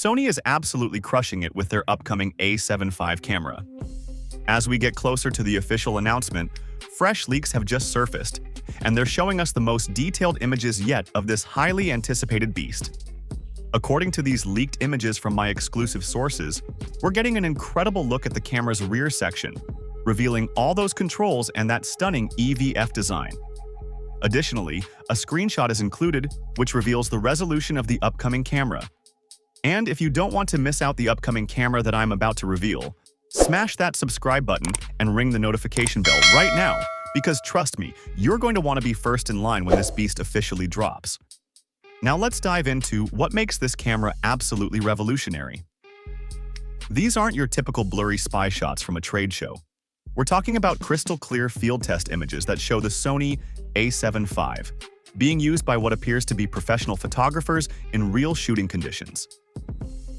Sony is absolutely crushing it with their upcoming A7 V camera. As we get closer to the official announcement, fresh leaks have just surfaced, and they're showing us the most detailed images yet of this highly anticipated beast. According to these leaked images from my exclusive sources, we're getting an incredible look at the camera's rear section, revealing all those controls and that stunning EVF design. Additionally, a screenshot is included, which reveals the resolution of the upcoming camera. And if you don't want to miss out the upcoming camera that I'm about to reveal, smash that subscribe button and ring the notification bell right now, because trust me, you're going to want to be first in line when this beast officially drops. Now let's dive into what makes this camera absolutely revolutionary. These aren't your typical blurry spy shots from a trade show. We're talking about crystal clear field test images that show the Sony A7 V being used by what appears to be professional photographers in real shooting conditions.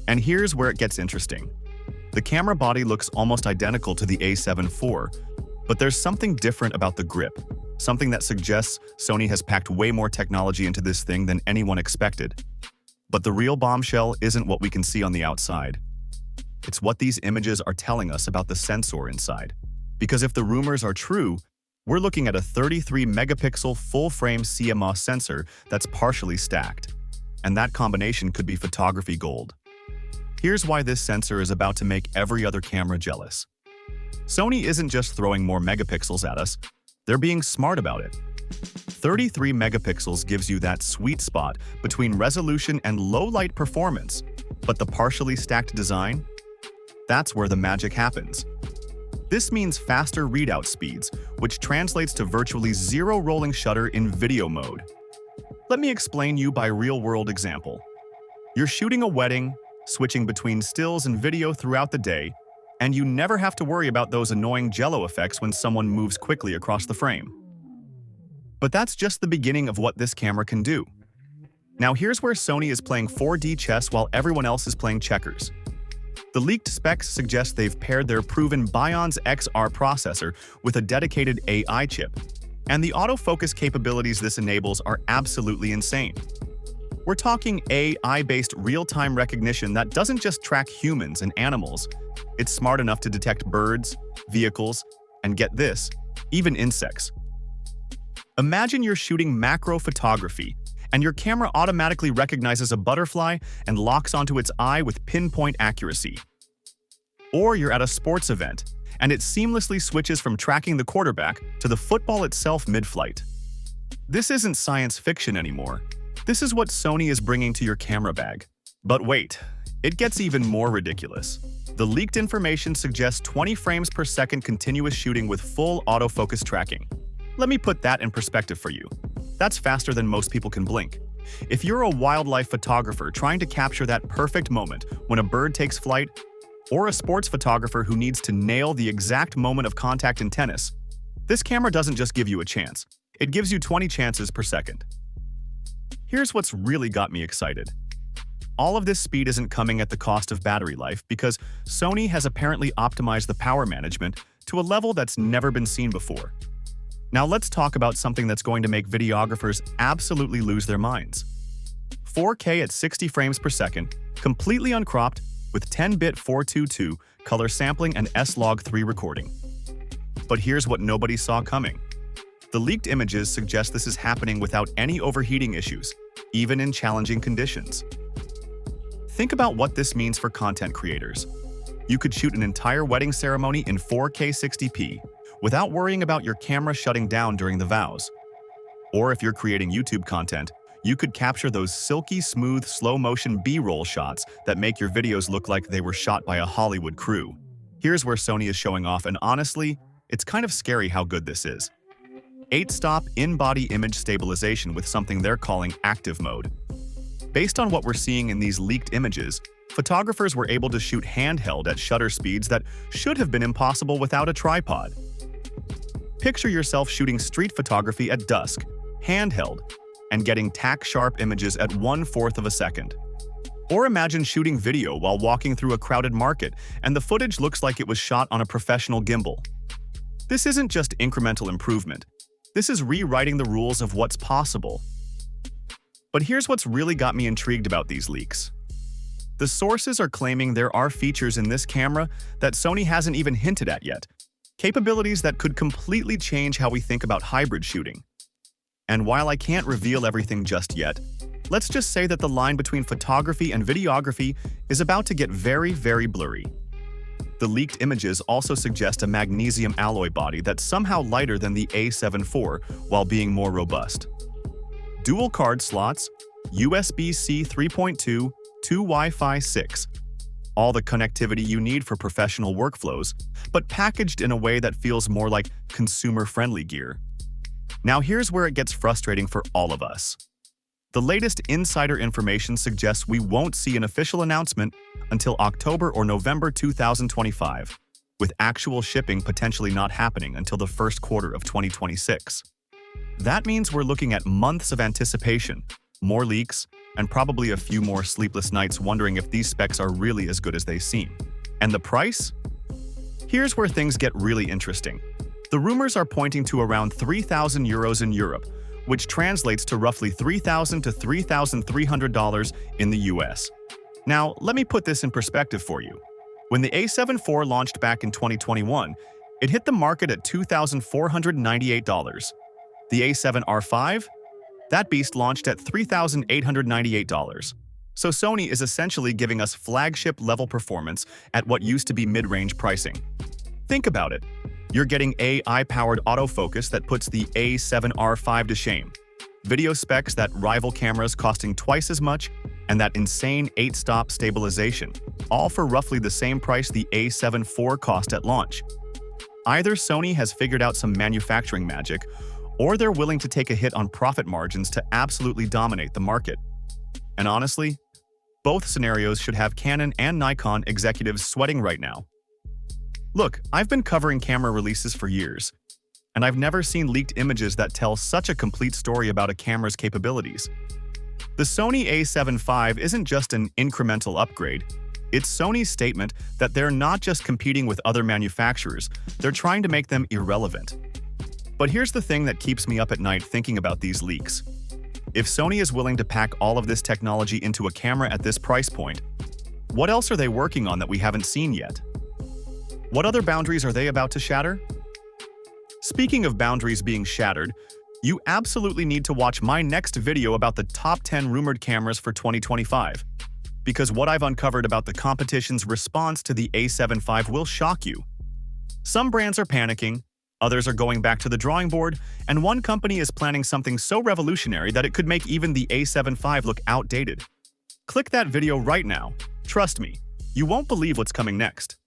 And here's where it gets interesting. The camera body looks almost identical to the A7 IV, but there's something different about the grip, something that suggests Sony has packed way more technology into this thing than anyone expected. But the real bombshell isn't what we can see on the outside. It's what these images are telling us about the sensor inside. Because if the rumors are true, we're looking at a 33-megapixel full-frame CMOS sensor that's partially stacked. And that combination could be photography gold. Here's why this sensor is about to make every other camera jealous. Sony isn't just throwing more megapixels at us, they're being smart about it. 33 megapixels gives you that sweet spot between resolution and low-light performance, but the partially stacked design? That's where the magic happens. This means faster readout speeds, which translates to virtually zero rolling shutter in video mode. Let me explain you by real-world example. You're shooting a wedding, switching between stills and video throughout the day, and you never have to worry about those annoying jello effects when someone moves quickly across the frame. But that's just the beginning of what this camera can do. Now here's where Sony is playing 4D chess while everyone else is playing checkers. The leaked specs suggest they've paired their proven Bionz XR processor with a dedicated AI chip, and the autofocus capabilities this enables are absolutely insane. We're talking AI-based real-time recognition that doesn't just track humans and animals. It's smart enough to detect birds, vehicles, and get this, even insects. Imagine you're shooting macro photography, and your camera automatically recognizes a butterfly and locks onto its eye with pinpoint accuracy. Or you're at a sports event, and it seamlessly switches from tracking the quarterback to the football itself mid-flight. This isn't science fiction anymore. This is what Sony is bringing to your camera bag. But wait, it gets even more ridiculous. The leaked information suggests 20 frames per second continuous shooting with full autofocus tracking. Let me put that in perspective for you. That's faster than most people can blink. If you're a wildlife photographer trying to capture that perfect moment when a bird takes flight, or a sports photographer who needs to nail the exact moment of contact in tennis, this camera doesn't just give you a chance, it gives you 20 chances per second. Here's what's really got me excited. All of this speed isn't coming at the cost of battery life because Sony has apparently optimized the power management to a level that's never been seen before. Now let's talk about something that's going to make videographers absolutely lose their minds. 4K at 60 frames per second, completely uncropped, with 10-bit 422 color sampling and S-Log3 recording. But here's what nobody saw coming. The leaked images suggest this is happening without any overheating issues, even in challenging conditions. Think about what this means for content creators. You could shoot an entire wedding ceremony in 4K 60p without worrying about your camera shutting down during the vows. Or if you're creating YouTube content, you could capture those silky smooth slow-motion B-roll shots that make your videos look like they were shot by a Hollywood crew. Here's where Sony is showing off, and honestly, it's kind of scary how good this is. 8-stop in-body image stabilization with something they're calling active mode. Based on what we're seeing in these leaked images, photographers were able to shoot handheld at shutter speeds that should have been impossible without a tripod. Picture yourself shooting street photography at dusk, handheld, and getting tack-sharp images at 1/4 of a second. Or imagine shooting video while walking through a crowded market and the footage looks like it was shot on a professional gimbal. This isn't just incremental improvement. This is rewriting the rules of what's possible. But here's what's really got me intrigued about these leaks. The sources are claiming there are features in this camera that Sony hasn't even hinted at yet, capabilities that could completely change how we think about hybrid shooting. And while I can't reveal everything just yet, let's just say that the line between photography and videography is about to get very, very blurry. The leaked images also suggest a magnesium alloy body that's somehow lighter than the A7 IV while being more robust. Dual card slots, USB-C 3.2, 2 Wi-Fi 6. All the connectivity you need for professional workflows, but packaged in a way that feels more like consumer-friendly gear. Now here's where it gets frustrating for all of us. The latest insider information suggests we won't see an official announcement until October or November 2025, with actual shipping potentially not happening until the first quarter of 2026. That means we're looking at months of anticipation, more leaks, and probably a few more sleepless nights wondering if these specs are really as good as they seem. And the price? Here's where things get really interesting. The rumors are pointing to around €3,000 in Europe, which translates to roughly $3,000 to $3,300 in the US. Now, let me put this in perspective for you. When the A7 IV launched back in 2021, it hit the market at $2,498. The A7 V? That beast launched at $3,898. So Sony is essentially giving us flagship-level performance at what used to be mid-range pricing. Think about it. You're getting AI-powered autofocus that puts the A7 V to shame, video specs that rival cameras costing twice as much, and that insane 8-stop stabilization, all for roughly the same price the A7 IV cost at launch. Either Sony has figured out some manufacturing magic, or they're willing to take a hit on profit margins to absolutely dominate the market. And honestly, both scenarios should have Canon and Nikon executives sweating right now. Look, I've been covering camera releases for years, and I've never seen leaked images that tell such a complete story about a camera's capabilities. The Sony A7 V isn't just an incremental upgrade. It's Sony's statement that they're not just competing with other manufacturers, they're trying to make them irrelevant. But here's the thing that keeps me up at night thinking about these leaks. If Sony is willing to pack all of this technology into a camera at this price point, what else are they working on that we haven't seen yet? What other boundaries are they about to shatter? Speaking of boundaries being shattered, you absolutely need to watch my next video about the top 10 rumored cameras for 2025. Because what I've uncovered about the competition's response to the A7 V will shock you. Some brands are panicking, others are going back to the drawing board, and one company is planning something so revolutionary that it could make even the A7 V look outdated. Click that video right now. Trust me, you won't believe what's coming next.